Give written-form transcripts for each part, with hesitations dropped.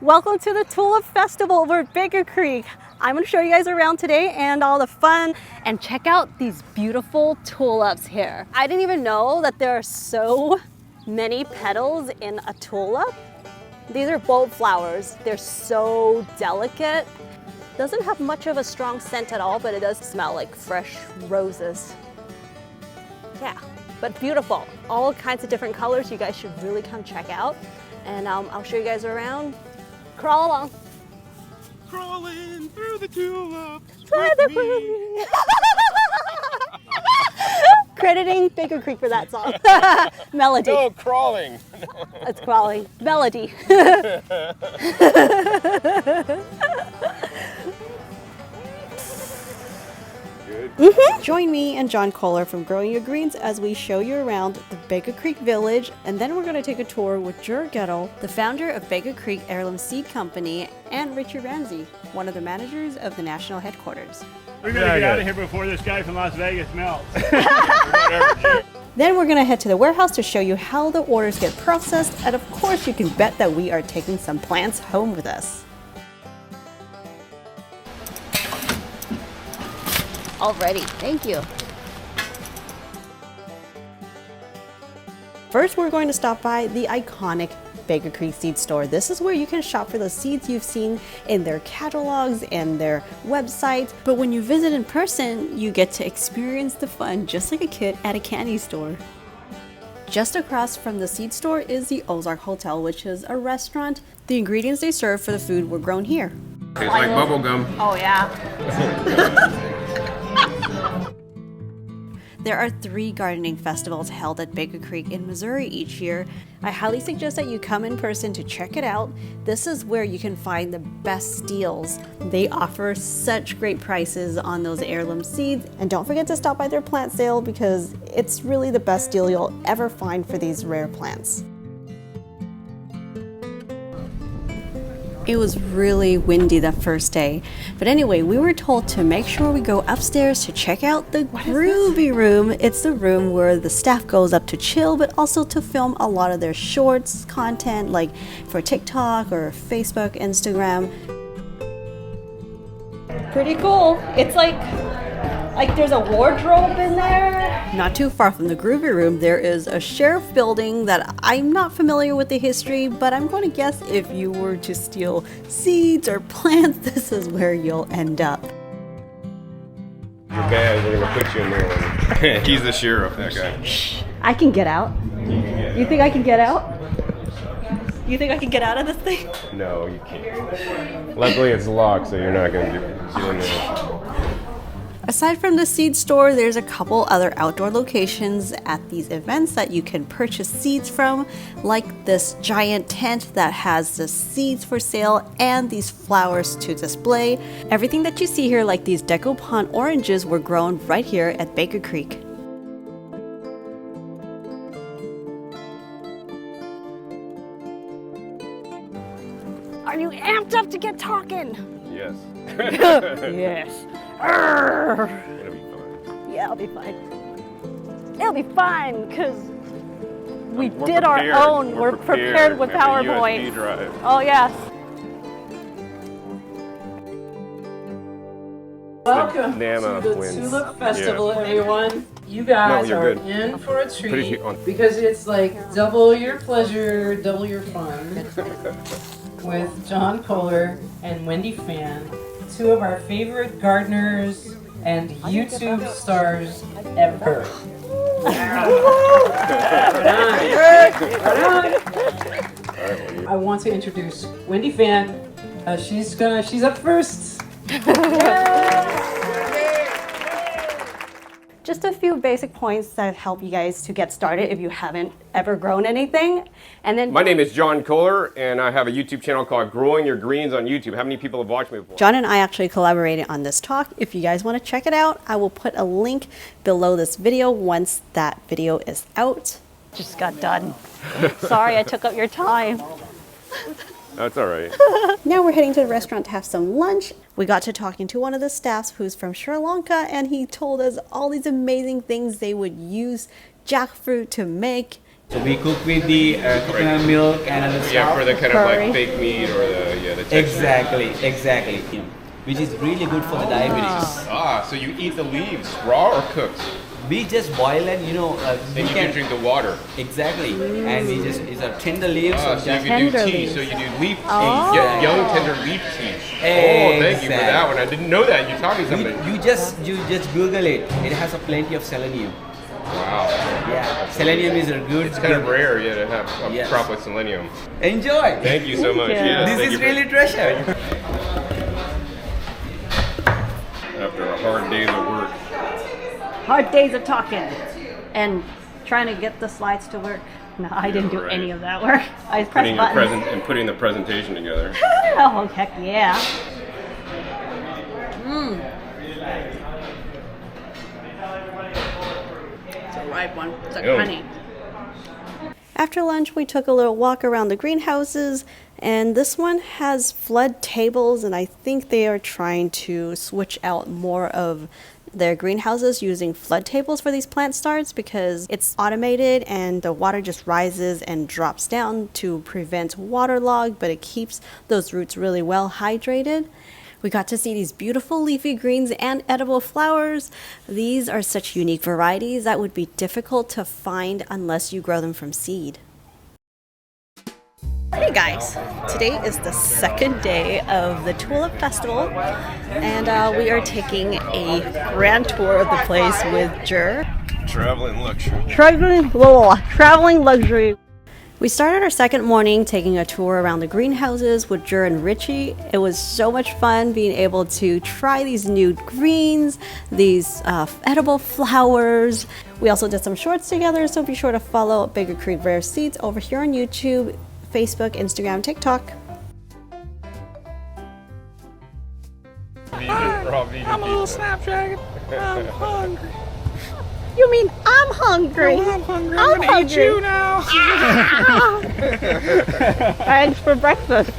Welcome to the Tulip Festival over at Baker Creek. I'm going to show you guys around today and all the fun, and check out these beautiful tulips here. I didn't even know that there are so many petals in a tulip. These are bulb flowers. They're so delicate. Doesn't have much of a strong scent at all, but it does smell like fresh roses. Yeah, but beautiful. All kinds of different colors you guys should really come check out. And I'll show you guys around. Crawl along. Crawling through the tulips. Crediting Baker Creek for that song. Melody. No, crawling. It's crawling. Melody. Join me and John Kohler from Growing Your Greens as we show you around the Baker Creek Village, and then we're going to take a tour with Jer Gettle, the founder of Baker Creek Heirloom Seed Company, and Richard Ramsey, one of the managers of the national headquarters. We're going to get out of here before this guy from Las Vegas melts. Then we're going to head to the warehouse to show you how the orders get processed, and of course you can bet that we are taking some plants home with us. Already, thank you. First, we're going to stop by the iconic Baker Creek Seed Store. This is where you can shop for the seeds you've seen in their catalogs and their websites. But when you visit in person, you get to experience the fun just like a kid at a candy store. Just across from the seed store is the Ozark Hotel, which is a restaurant. The ingredients they serve for the food were grown here. Tastes like bubble gum. Oh yeah. There are 3 gardening festivals held at Baker Creek in Missouri each year. I highly suggest that you come in person to check it out. This is where you can find the best deals. They offer such great prices on those heirloom seeds. And don't forget to stop by their plant sale because it's really the best deal you'll ever find for these rare plants. It was really windy that first day. But anyway, we were told to make sure we go upstairs to check out the Groovy Room. It's the room where the staff goes up to chill, but also to film a lot of their shorts content, like for TikTok or Facebook, Instagram. Pretty cool. It's like there's a wardrobe in there. Not too far from the Groovy Room, there is a sheriff building that I'm not familiar with the history, but I'm going to guess if you were to steal seeds or plants, this is where you'll end up. You're bad, we're gonna put you in there. He's the sheriff, that guy. I can get out. You think I can get out? You think I can get out of this thing? No, you can't. Luckily it's locked, so you're not gonna get in there. Aside from the seed store, there's a couple other outdoor locations at these events that you can purchase seeds from, like this giant tent that has the seeds for sale and these flowers to display. Everything that you see here, like these decopon oranges, were grown right here at Baker Creek. Are you amped up to get talking? Yes. Yes. It'll be fun. Yeah, it'll be fine. It'll be fine because we We're did our prepared. own. We're prepared with We have a PowerPoint. USB drive. Oh yes. Welcome Nana to the wins. Tulip Festival, Yeah. everyone. You guys you're are good. in for a Put treat it on. because it's like double your pleasure, double your fun with John Kohler and Wendy Fan, 2 of our favorite gardeners and YouTube stars ever. I want to introduce Wendy Fan. She's up first. Just a few basic points that help you guys to get started if you haven't ever grown anything. And then My name is John Kohler, and I have a YouTube channel called Growing Your Greens on YouTube. How many people have watched me before? John and I actually collaborated on this talk. If you guys want to check it out, I will put a link below this video once that video is out. Just got done. Sorry I took up your time. That's all right. Now we're heading to the restaurant to have some lunch. We got to talking to one of the staffs who's from Sri Lanka, and he told us all these amazing things they would use jackfruit to make. So we cook with the coconut milk and other stuff. Yeah, for the kind of Curry. like fake meat or the texture. Exactly. Which is really good for the diabetes. Ah, so you eat the leaves raw or cooked? We just boil and Then you can drink the water. Exactly. And we just it's a tender leaves. So you can do Tender tea. leaves. So you do leaf tea. Oh. Young tender leaf tea. Oh, thank you for Exactly. that one. I didn't know that. You taught me something. You just Google it. It has a plenty of selenium. Wow. Yeah, selenium is a good. It's kind of rare, yeah, to have a Yes. crop with selenium. Enjoy. Thank you so much. you. Yes, This thank is you for- really treasure. After a hard days of work. Hard days of talking and trying to get the slides to work. No, I didn't do right. any of that work. I pressed buttons. Putting the presentation together. Oh, heck yeah. It's a ripe one. It's like Yum. honey. After lunch, we took a little walk around the greenhouses, and this one has flood tables, and I think they are trying to switch out more of their greenhouses using flood tables for these plant starts because it's automated and the water just rises and drops down to prevent waterlog, but it keeps those roots really well hydrated. We got to see these beautiful leafy greens and edible flowers. These are such unique varieties that would be difficult to find unless you grow them from seed. Hey guys, today is the second day of the Tulip Festival, and we are taking a grand tour of the place with Jer. Traveling luxury. Traveling luxury. We started our second morning taking a tour around the greenhouses with Jer and Richie. It was so much fun being able to try these new greens, these edible flowers. We also did some shorts together, so be sure to follow Bigger Creek Rare Seeds over here on YouTube, Facebook, Instagram, TikTok. I'm a little Snapchat. I'm hungry. You mean I'm hungry? I'm hungry. I'm gonna eat you now. Thanks for breakfast.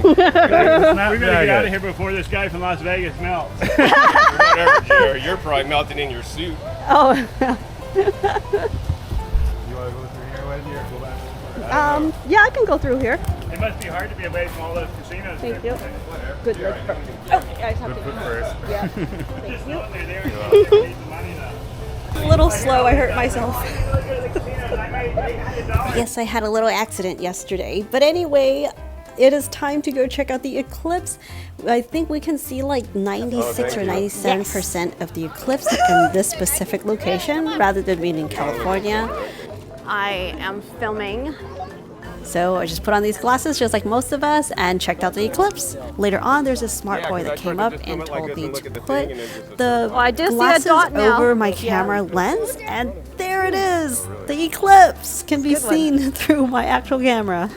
We better get out of here before this guy from Las Vegas melts. Whatever, Jer. You're probably melting in your suit. Oh, You want to go through here, Wendy, or go back? yeah, I can go through here. It must be hard to be away from all those casinos. Thank you. Whatever. Good look. Oh, I just have to. First. Yeah. Just know they're there. You need the money now. A little slow, I hurt myself. Yes, I had a little accident yesterday. But anyway, it is time to go check out the eclipse. I think we can see like 96 or 97% of the eclipse in this specific location rather than being in California. I am filming. So I just put on these glasses just like most of us and checked out the eclipse. Later on, there's a smart boy that came up and told me to put the glasses over my camera lens, and there it is. The eclipse can be seen through my actual camera.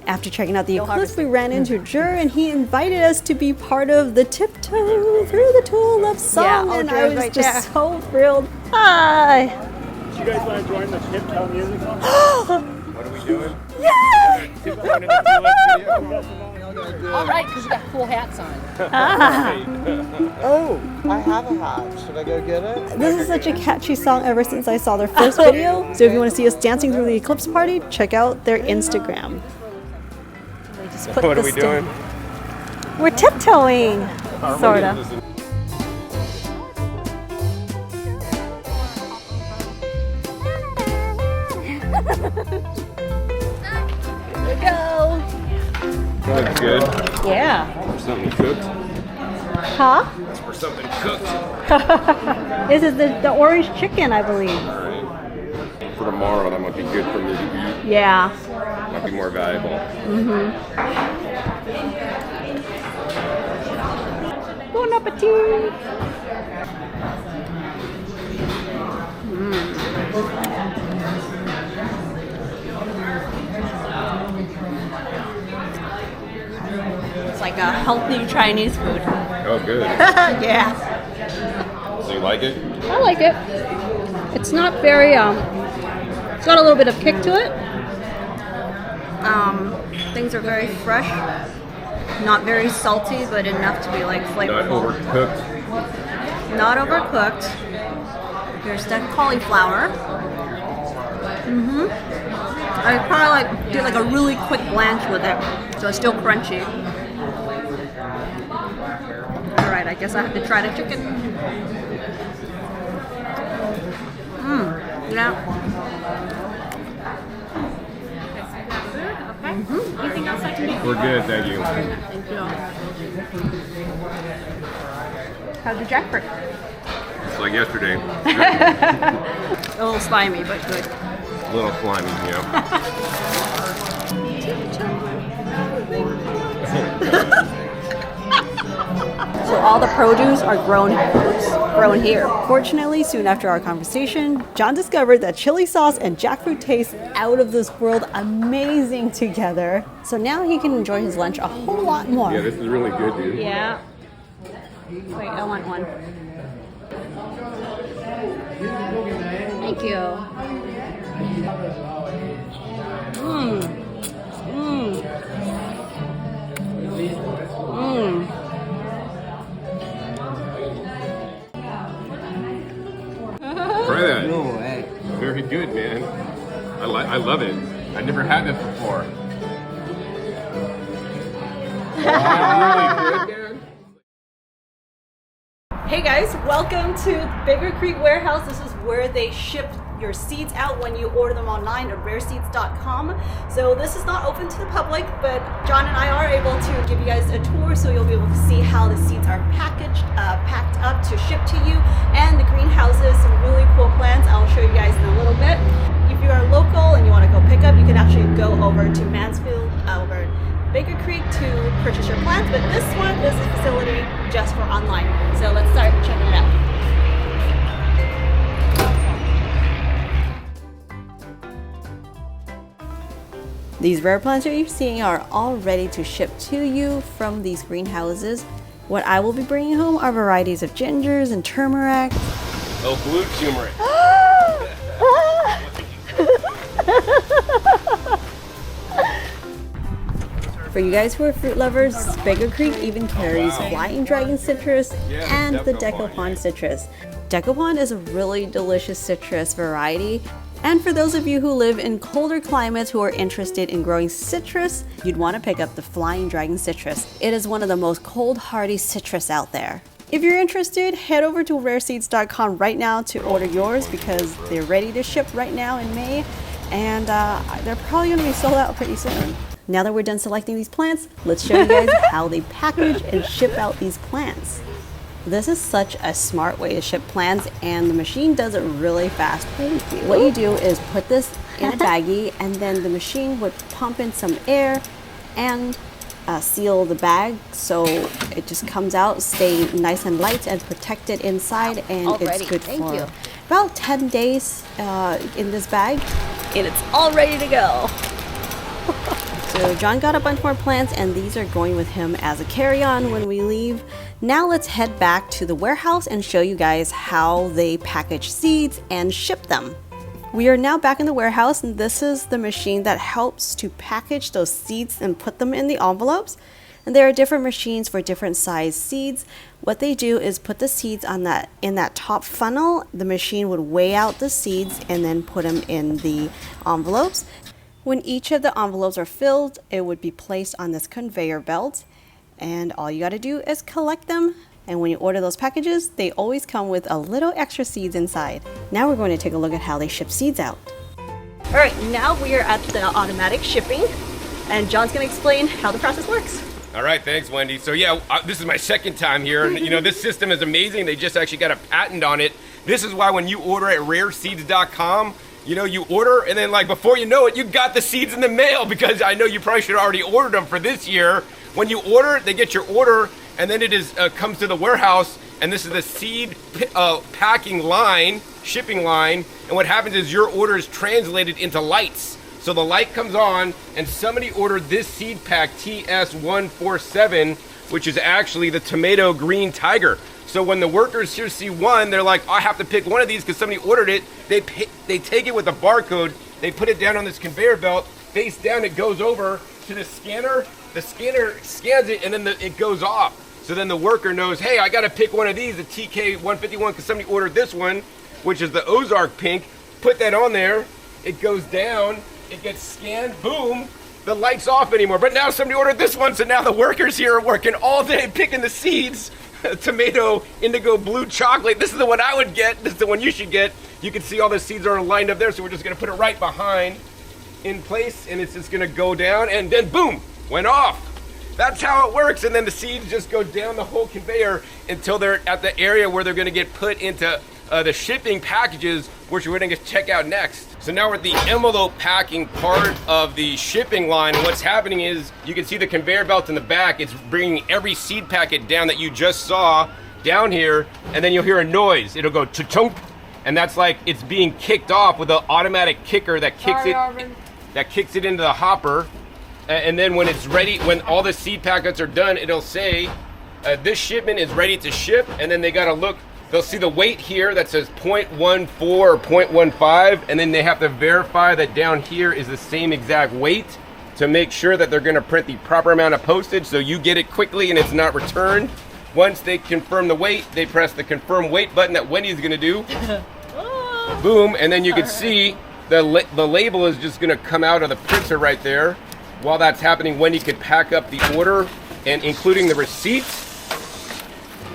After checking out the eclipse, we ran into Jer, and he invited us to be part of the Tiptoe Through the Tulip song, and I was just so thrilled. Hi! Do you guys want to join the Tiptoe music? What are we doing? Yay! All right, because you got cool hats on. Oh, I have a hat. Should I go get it? This is such a catchy song ever since I saw their first video. So if you want to see us dancing through the eclipse party, check out their Instagram. What are we doing? We're tiptoeing, sorta. Here we go. Looks good. Yeah. For something cooked. Huh? It's for something cooked. This is the orange chicken, I believe. Alright. For tomorrow, that might be good for me to eat. Yeah. Might be more valuable. Bon appetit! It's like a healthy Chinese food. Oh, good. Yeah. So you like it? I like it. It's not very, it's got a little bit of kick to it. Things are very fresh. Not very salty, but enough to be like Not flavorful. overcooked. Not overcooked. Here's the cauliflower. I kind of like did like a really quick blanch with it, so it's still crunchy. All right, I guess I have to try the chicken. Yeah. Anything else I can do? We're good, thank you. Thank you. How's the jackfruit? It's like yesterday. A little slimy, but good. A little slimy, So all the produce are grown here. Fortunately, soon after our conversation, John discovered that chili sauce and jackfruit taste out of this world amazing together. So now he can enjoy his lunch a whole lot more. Yeah, this is really good, dude. Yeah. Wait, I want one. Thank you. Try that. No way. Very good, man. I love it. I never had this before. Really good, man. Hey guys, welcome to Bigger Creek Warehouse. This is where they ship your seeds out when you order them online at rareseeds.com. So this is not open to the public, but John and I are able to give you guys a tour, so you'll be able to see how the seeds are packaged, packed up to ship to you, and the greenhouses, some really cool plants I'll show you guys in a little bit. If you are local and you want to go pick up, you can actually go over to Mansfield, over Baker Creek to purchase your plants, but this one is a facility just for online. So let's start checking it out. These rare plants that you're seeing are all ready to ship to you from these greenhouses. What I will be bringing home are varieties of gingers and turmeric. Oh, blue turmeric. For you guys who are fruit lovers, Baker Creek even carries Flying Dragon citrus and the Decopon citrus. Decopon is a really delicious citrus variety. And for those of you who live in colder climates who are interested in growing citrus, you'd want to pick up the Flying Dragon citrus. It is one of the most cold hardy citrus out there. If you're interested, head over to rareseeds.com right now to order yours because they're ready to ship right now in May, and they're probably going to be sold out pretty soon. Now that we're done selecting these plants, let's show you guys how they package and ship out these plants. This is such a smart way to ship plants, and the machine does it really fast. What you do is put this in a baggie, and then the machine would pump in some air and seal the bag so it just comes out, stay nice and light and protected inside, and it's good for about 10 days in this bag, and it's all ready to go. So John got a bunch more plants, and these are going with him as a carry-on when we leave. Now let's head back to the warehouse and show you guys how they package seeds and ship them. We are now back in the warehouse, and this is the machine that helps to package those seeds and put them in the envelopes. And there are different machines for different size seeds. What they do is put the seeds on in that top funnel. The machine would weigh out the seeds and then put them in the envelopes. When each of the envelopes are filled, it would be placed on this conveyor belt, and all you got to do is collect them. And when you order those packages, they always come with a little extra seeds inside. Now we're going to take a look at how they ship seeds out. All right, now we are at the automatic shipping, and John's going to explain how the process works. All right, thanks, Wendy. So yeah, this is my second time here, and you know, this system is amazing. They just actually got a patent on it. This is why when you order at rareseeds.com, you know, you order, and then like before you know it, you got the seeds in the mail, because I know you probably should have already ordered them for this year. When you order, they get your order, and then it is comes to the warehouse, and this is the seed packing line, shipping line, and what happens is your order is translated into lights. So the light comes on, and somebody ordered this seed pack TS147, which is actually the tomato green tiger. So when the workers here see one, they're like, I have to pick one of these because somebody ordered it. They take it with a barcode, they put it down on this conveyor belt, face down, it goes over to the scanner scans it, and then it goes off. So then the worker knows, hey, I gotta pick one of these, the TK151, because somebody ordered this one, which is the Ozark pink. Put that on there, it goes down, it gets scanned, boom, the light's off anymore. But now somebody ordered this one, so now the workers here are working all day picking the seeds. Tomato, indigo, blue, chocolate. This is the one I would get. This is the one you should get. You can see all the seeds are lined up there, so we're just gonna put it right behind in place, and it's just gonna go down, and then boom, went off. That's how it works, and then the seeds just go down the whole conveyor until they're at the area where they're gonna get put into the shipping packages, which we're gonna check out next. So now we're at the envelope packing part of the shipping line. And what's happening is you can see the conveyor belt in the back. It's bringing every seed packet down that you just saw down here, and then you'll hear a noise. It'll go cha-chunk, and that's like it's being kicked off with an automatic kicker that kicks it into the hopper. And then when it's ready, when all the seed packets are done, it'll say this shipment is ready to ship, and then they gotta look. They'll see the weight here that says 0.14 or 0.15, and then they have to verify that down here is the same exact weight to make sure that they're gonna print the proper amount of postage so you get it quickly and it's not returned. Once they confirm the weight, they press the confirm weight button that Wendy's gonna do. Boom, and then you can see the label is just gonna come out of the printer right there. While that's happening, Wendy could pack up the order and including the receipts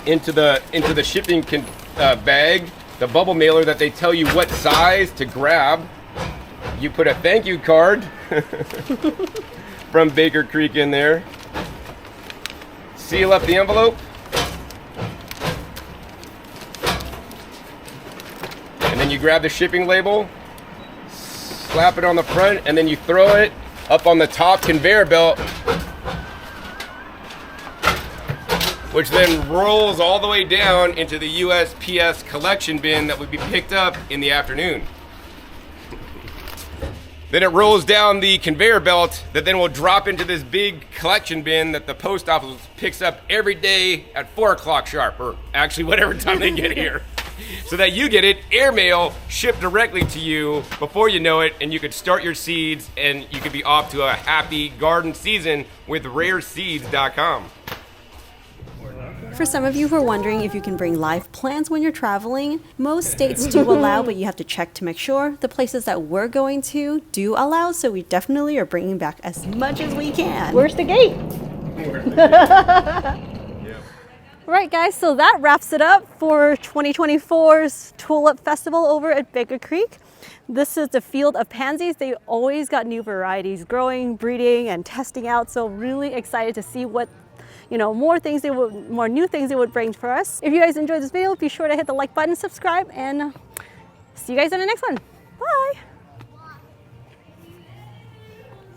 into the shipping bag, the bubble mailer that they tell you what size to grab. You put a thank you card from Baker Creek in there. Seal up the envelope. And then you grab the shipping label, slap it on the front, and then you throw it up on the top conveyor belt, which then rolls all the way down into the USPS collection bin that would be picked up in the afternoon. Then it rolls down the conveyor belt that then will drop into this big collection bin that the post office picks up every day at 4 o'clock sharp, or actually whatever time they get here. So that you get it airmail shipped directly to you before you know it, and you could start your seeds and you could be off to a happy garden season with rareseeds.com. For some of you who are wondering if you can bring live plants when you're traveling, most states do allow, but you have to check to make sure. The places that we're going to do allow, so we definitely are bringing back as much as we can. Where's the gate? All right, guys, so that wraps it up for 2024's Tulip Festival over at Baker Creek. This is the field of pansies. They always got new varieties growing, breeding, and testing out, so really excited to see what more new things they would bring for us. If you guys enjoyed this video, be sure to hit the like button, subscribe, and see you guys in the next one. Bye.